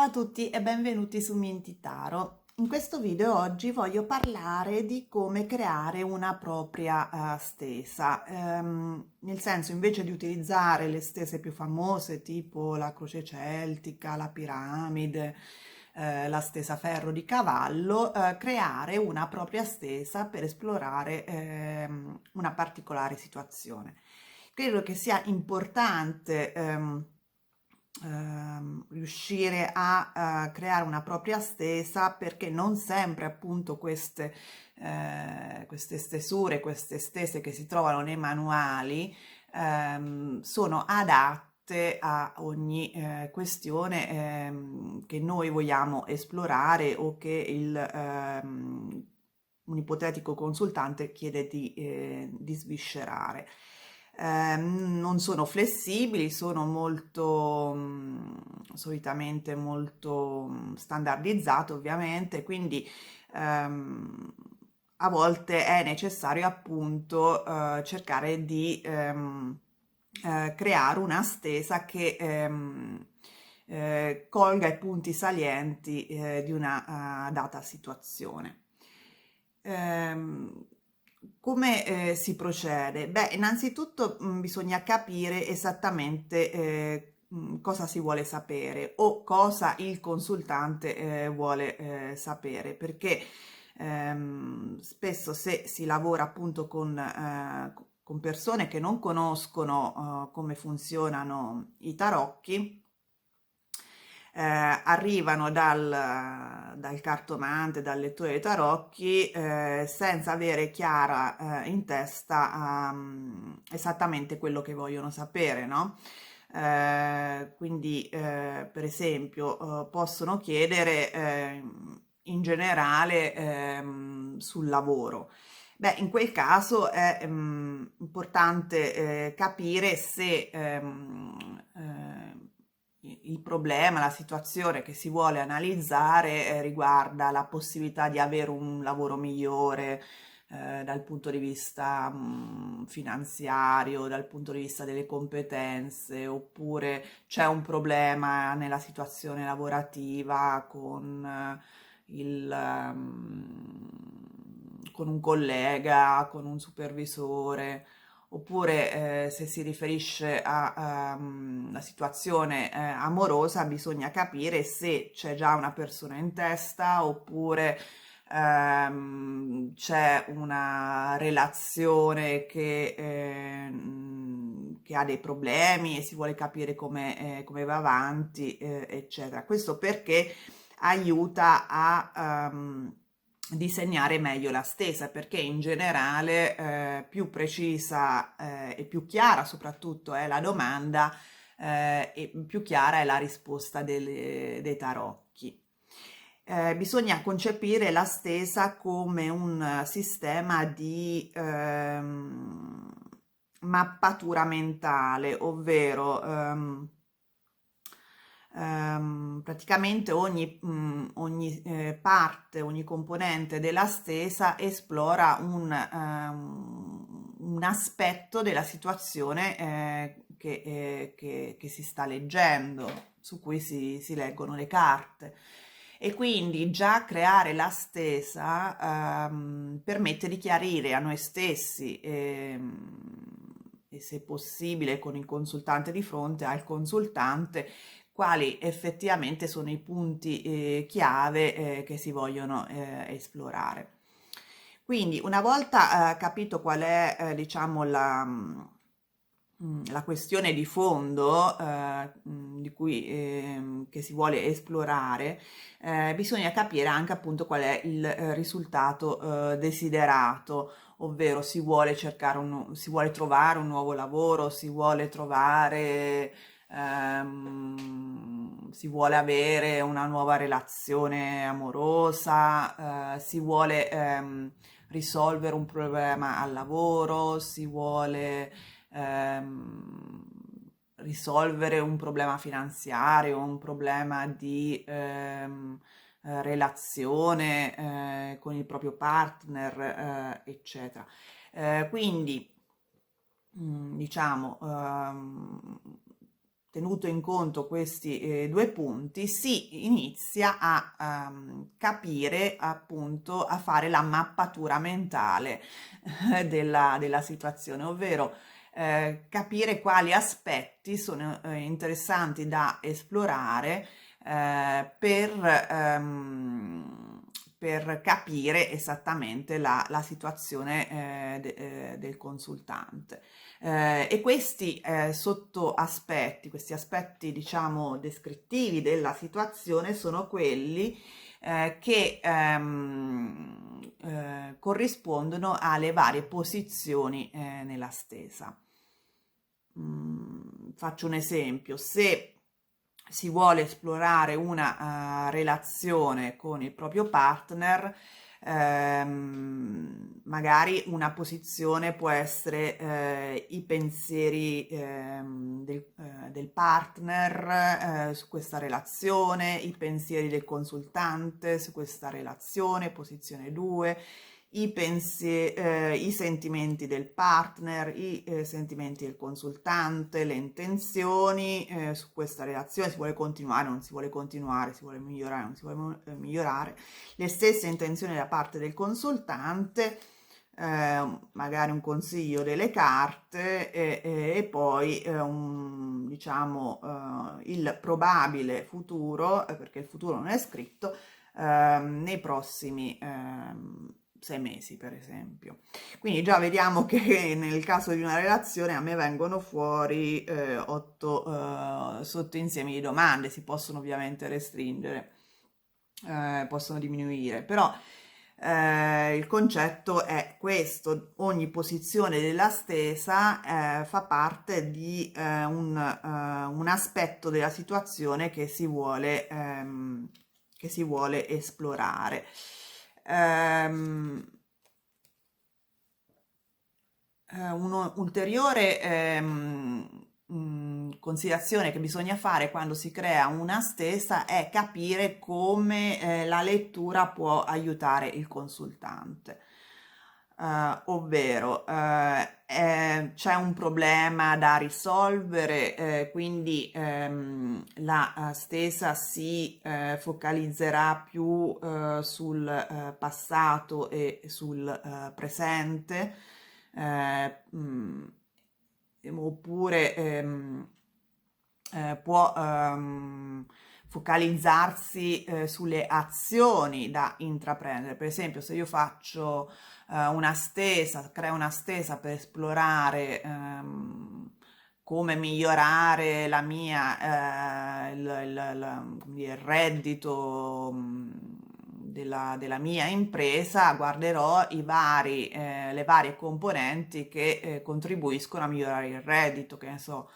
a tutti e benvenuti su Mintitaro. In questo video oggi voglio parlare di come creare una propria stesa, nel senso invece di utilizzare le stese più famose tipo la croce celtica, la piramide, la stesa ferro di cavallo, creare una propria stesa per esplorare una particolare situazione. Credo che sia importante riuscire a creare una propria stesa perché non sempre appunto queste stesure, queste stese che si trovano nei manuali sono adatte a ogni questione che noi vogliamo esplorare o che un ipotetico consultante chiede di sviscerare. Non sono flessibili, sono molto solitamente molto standardizzate ovviamente, quindi ehm, a volte è necessario appunto cercare di creare una stesa che colga i punti salienti di una data situazione. Ehm, Come si procede? Beh, innanzitutto bisogna capire esattamente cosa si vuole sapere o cosa il consultante vuole sapere, perché spesso se si lavora appunto con persone che non conoscono come funzionano i tarocchi, arrivano dal cartomante, dal lettore dei tarocchi, senza avere chiara in testa esattamente quello che vogliono sapere, no? Quindi, per esempio, possono chiedere in generale sul lavoro. Beh, in quel caso è importante capire se il problema, la situazione che si vuole analizzare riguarda la possibilità di avere un lavoro migliore dal punto di vista finanziario, dal punto di vista delle competenze, oppure c'è un problema nella situazione lavorativa con un collega, con un supervisore, oppure se si riferisce a una situazione amorosa, bisogna capire se c'è già una persona in testa oppure c'è una relazione che ha dei problemi e si vuole capire come va avanti, eccetera. Questo perché aiuta a disegnare meglio la stesa, perché in generale più precisa e più chiara soprattutto è la domanda e più chiara è la risposta dei tarocchi. Bisogna concepire la stesa come un sistema di mappatura mentale, ovvero praticamente ogni parte, ogni componente della stesa esplora un aspetto della situazione che si sta leggendo, su cui si leggono le carte. E quindi già creare la stesa permette di chiarire a noi stessi e se possibile con il consultante di fronte, al consultante, quali effettivamente sono i punti chiave che si vogliono esplorare. Quindi una volta capito qual è diciamo la questione di fondo di cui, che si vuole esplorare, bisogna capire anche appunto qual è il risultato desiderato, ovvero si vuole trovare un nuovo lavoro, si vuole avere una nuova relazione amorosa, si vuole risolvere un problema al lavoro, si vuole ehm, risolvere un problema finanziario, un problema di relazione con il proprio partner, eccetera. Quindi diciamo, tenuto in conto questi due punti, si inizia a capire, appunto, a fare la mappatura mentale della situazione, ovvero capire quali aspetti sono interessanti da esplorare per capire esattamente la situazione del consultante. E questi sottoaspetti, questi aspetti diciamo descrittivi della situazione sono quelli che corrispondono alle varie posizioni nella stesa. Faccio un esempio: se si vuole esplorare una relazione con il proprio partner, magari una posizione può essere i pensieri del partner su questa relazione, i pensieri del consultante su questa relazione, posizione 2, i sentimenti del partner, i sentimenti del consultante, le intenzioni su questa relazione, si vuole continuare, non si vuole continuare, si vuole migliorare, non si vuole migliorare, le stesse intenzioni da parte del consultante, magari un consiglio delle carte e poi diciamo, il probabile futuro, perché il futuro non è scritto, nei prossimi 6 mesi, per esempio. Quindi già vediamo che nel caso di una relazione a me vengono fuori 8 sottoinsiemi di domande. Si possono ovviamente restringere, possono diminuire, però il concetto è questo: ogni posizione della stesa fa parte di un aspetto della situazione che si vuole esplorare. Un'ulteriore considerazione che bisogna fare quando si crea una stesa è capire come la lettura può aiutare il consultante. Ovvero c'è un problema da risolvere, quindi la stesa si focalizzerà più sul passato e sul presente, oppure può focalizzarsi sulle azioni da intraprendere. Per esempio, se io faccio una stesa, creo una stesa per esplorare come migliorare la mia, il reddito della mia impresa, guarderò le varie componenti che contribuiscono a migliorare il reddito, che ne so,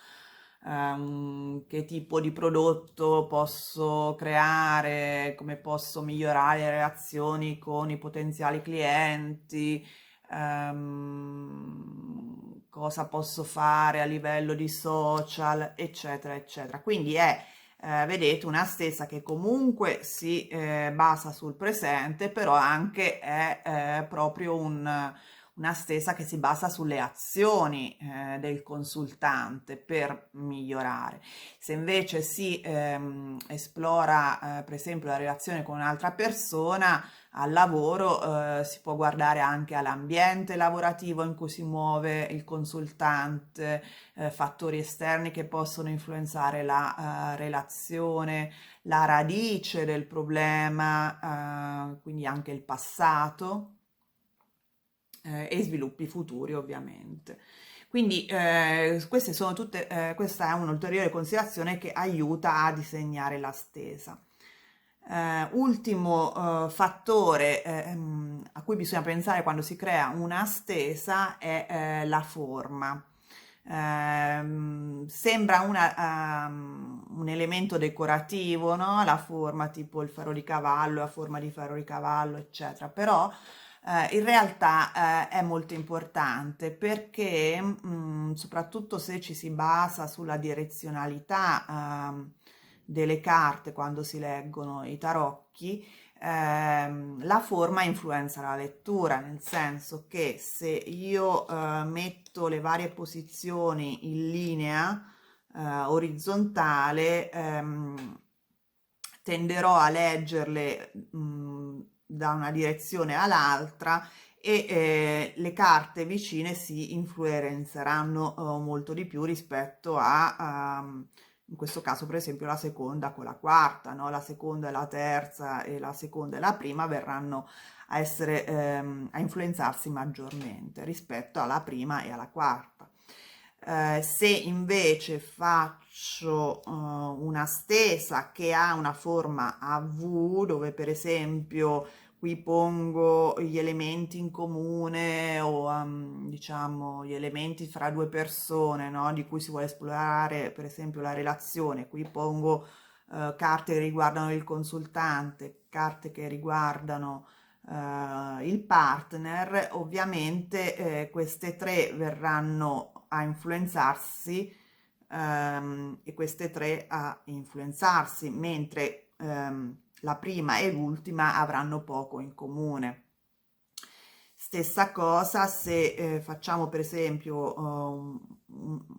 che tipo di prodotto posso creare, come posso migliorare le relazioni con i potenziali clienti, cosa posso fare a livello di social, eccetera, eccetera. Quindi è, vedete, una stessa che comunque si basa sul presente, però anche è proprio una stesa che si basa sulle azioni del consultante per migliorare. Se invece si esplora per esempio la relazione con un'altra persona al lavoro, si può guardare anche all'ambiente lavorativo in cui si muove il consultante, fattori esterni che possono influenzare la relazione, la radice del problema, quindi anche il passato e sviluppi futuri ovviamente. Quindi queste sono tutte, questa è un'ulteriore considerazione che aiuta a disegnare la stesa. Ultimo fattore a cui bisogna pensare quando si crea una stesa è la forma. Sembra un elemento decorativo, no? La forma, tipo il ferro di cavallo, la forma di ferro di cavallo, eccetera, però in realtà è molto importante perché soprattutto se ci si basa sulla direzionalità delle carte quando si leggono i tarocchi, la forma influenza la lettura, nel senso che se io metto le varie posizioni in linea, orizzontale, tenderò a leggerle da una direzione all'altra e le carte vicine si influenzeranno molto di più rispetto in questo caso per esempio la seconda con la quarta, no? La seconda e la terza e la seconda e la prima verranno a essere a influenzarsi maggiormente rispetto alla prima e alla quarta. Se invece faccio una stesa che ha una forma a V, dove per esempio qui pongo gli elementi in comune o diciamo gli elementi fra due persone, no? Di cui si vuole esplorare per esempio la relazione, qui pongo carte che riguardano il consultante, carte che riguardano il partner, ovviamente queste tre verranno a influenzarsi e queste tre a influenzarsi, mentre la prima e l'ultima avranno poco in comune. Stessa cosa se facciamo per esempio,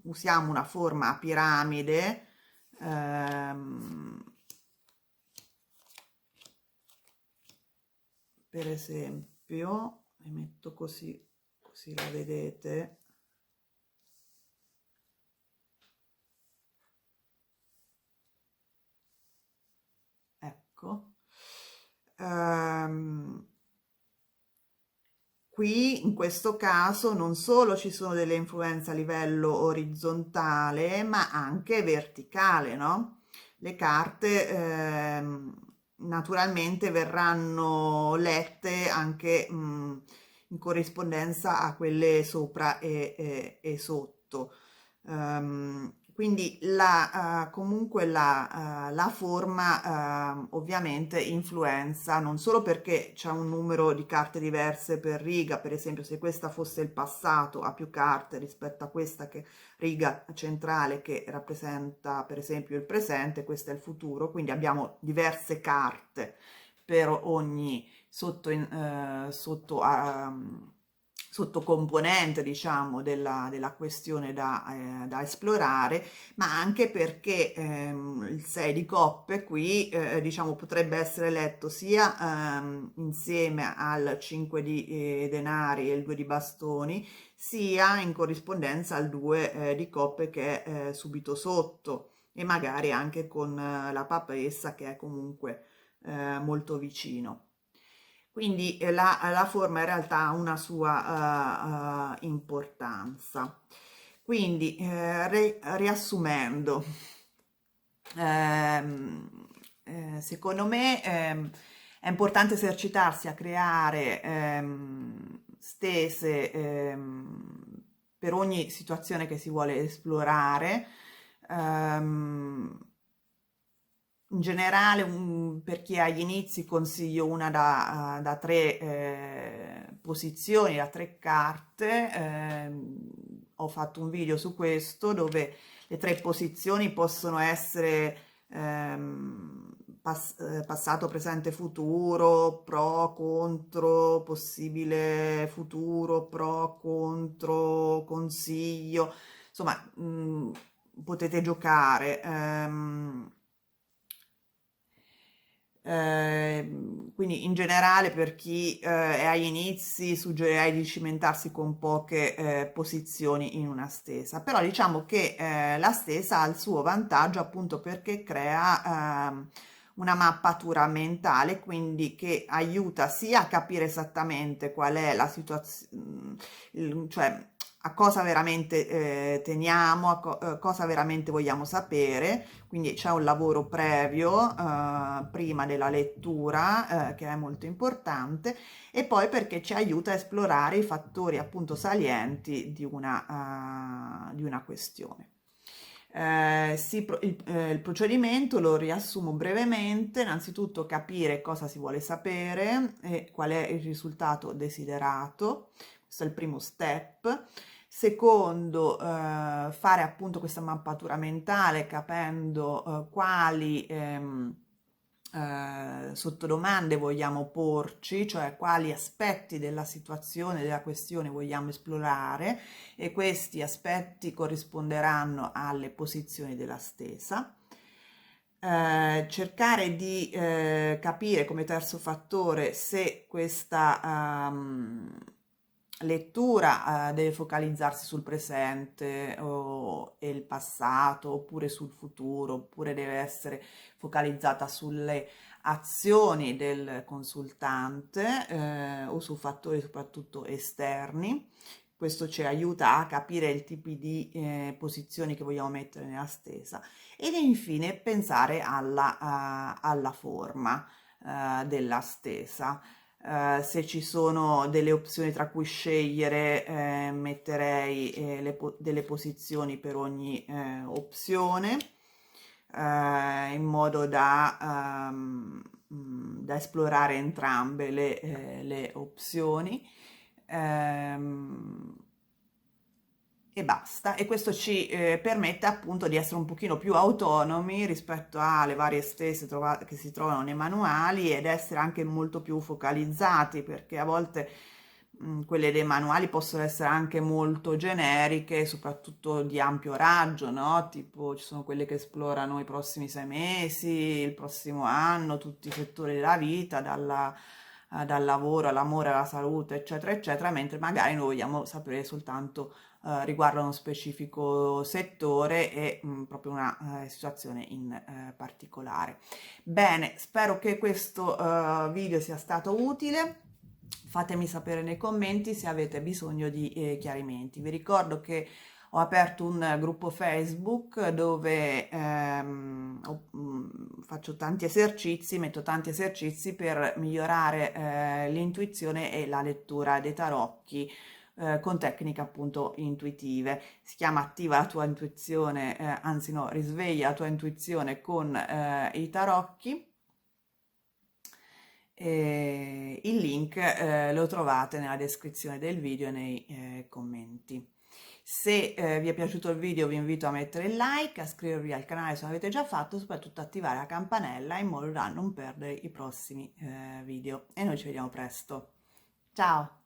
usiamo una forma a piramide, per esempio, mi metto così, così la vedete. Ecco. Qui in questo caso non solo ci sono delle influenze a livello orizzontale, ma anche verticale, no? Le carte naturalmente verranno lette anche in corrispondenza a quelle sopra e sotto. Quindi comunque la forma ovviamente influenza non solo perché c'è un numero di carte diverse per riga, per esempio se questa fosse il passato ha più carte rispetto a questa che riga centrale che rappresenta per esempio il presente, questo è il futuro, quindi abbiamo diverse carte per ogni sottocomponente, diciamo, della questione da esplorare, ma anche perché il 6 di coppe qui, diciamo, potrebbe essere letto sia insieme al 5 di denari e il 2 di bastoni, sia in corrispondenza al 2 di coppe che è subito sotto e magari anche con la papessa che è comunque molto vicino. Quindi la forma in realtà ha una sua importanza. Quindi, riassumendo, secondo me è importante esercitarsi a creare stese per ogni situazione che si vuole esplorare. In generale, per chi ha gli inizi, consiglio una da tre posizioni, da tre carte. Ho fatto un video su questo dove le tre posizioni possono essere passato, presente, futuro, pro, contro, possibile futuro, pro, contro, consiglio. Insomma, potete giocare. Quindi in generale per chi è agli inizi suggerirei di cimentarsi con poche posizioni in una stesa, però diciamo che la stesa ha il suo vantaggio appunto perché crea una mappatura mentale, quindi che aiuta sia a capire esattamente qual è la situazione, cioè a cosa veramente teniamo, cosa veramente vogliamo sapere, quindi c'è un lavoro previo prima della lettura che è molto importante e poi perché ci aiuta a esplorare i fattori appunto salienti di una questione. Il procedimento lo riassumo brevemente: innanzitutto capire cosa si vuole sapere e qual è il risultato desiderato, questo è il primo step. Secondo, fare appunto questa mappatura mentale capendo quali sottodomande vogliamo porci, cioè quali aspetti della situazione, della questione vogliamo esplorare, e questi aspetti corrisponderanno alle posizioni della stesa. Cercare di capire come terzo fattore se questa lettura deve focalizzarsi sul presente e il passato, oppure sul futuro, oppure deve essere focalizzata sulle azioni del consultante o su fattori soprattutto esterni. Questo ci aiuta a capire il tipo di posizioni che vogliamo mettere nella stesa, ed infine pensare alla forma della stesa. Se ci sono delle opzioni tra cui scegliere, metterei delle posizioni per ogni opzione, in modo da esplorare entrambe le opzioni. Ehm, e basta, e questo ci permette appunto di essere un pochino più autonomi rispetto alle varie stesse che si trovano nei manuali, ed essere anche molto più focalizzati, perché a volte quelle dei manuali possono essere anche molto generiche, soprattutto di ampio raggio, no? Tipo ci sono quelle che esplorano i prossimi 6 mesi, il prossimo anno, tutti i settori della vita, dal lavoro all'amore, alla salute, eccetera, eccetera, mentre magari noi vogliamo sapere soltanto riguardo uno specifico settore e proprio una situazione in particolare. Bene, spero che questo video sia stato utile. Fatemi sapere nei commenti se avete bisogno di chiarimenti. Vi ricordo che ho aperto un gruppo Facebook dove faccio tanti esercizi, metto tanti esercizi per migliorare l'intuizione e la lettura dei tarocchi con tecniche appunto intuitive. Si chiama Attiva la tua intuizione, anzi no, risveglia la tua intuizione con i tarocchi. Il link lo trovate nella descrizione del video e nei commenti. Se vi è piaciuto il video vi invito a mettere il like, a iscrivervi al canale se non l'avete già fatto, soprattutto attivare la campanella in modo da non perdere i prossimi video, e noi ci vediamo presto. Ciao!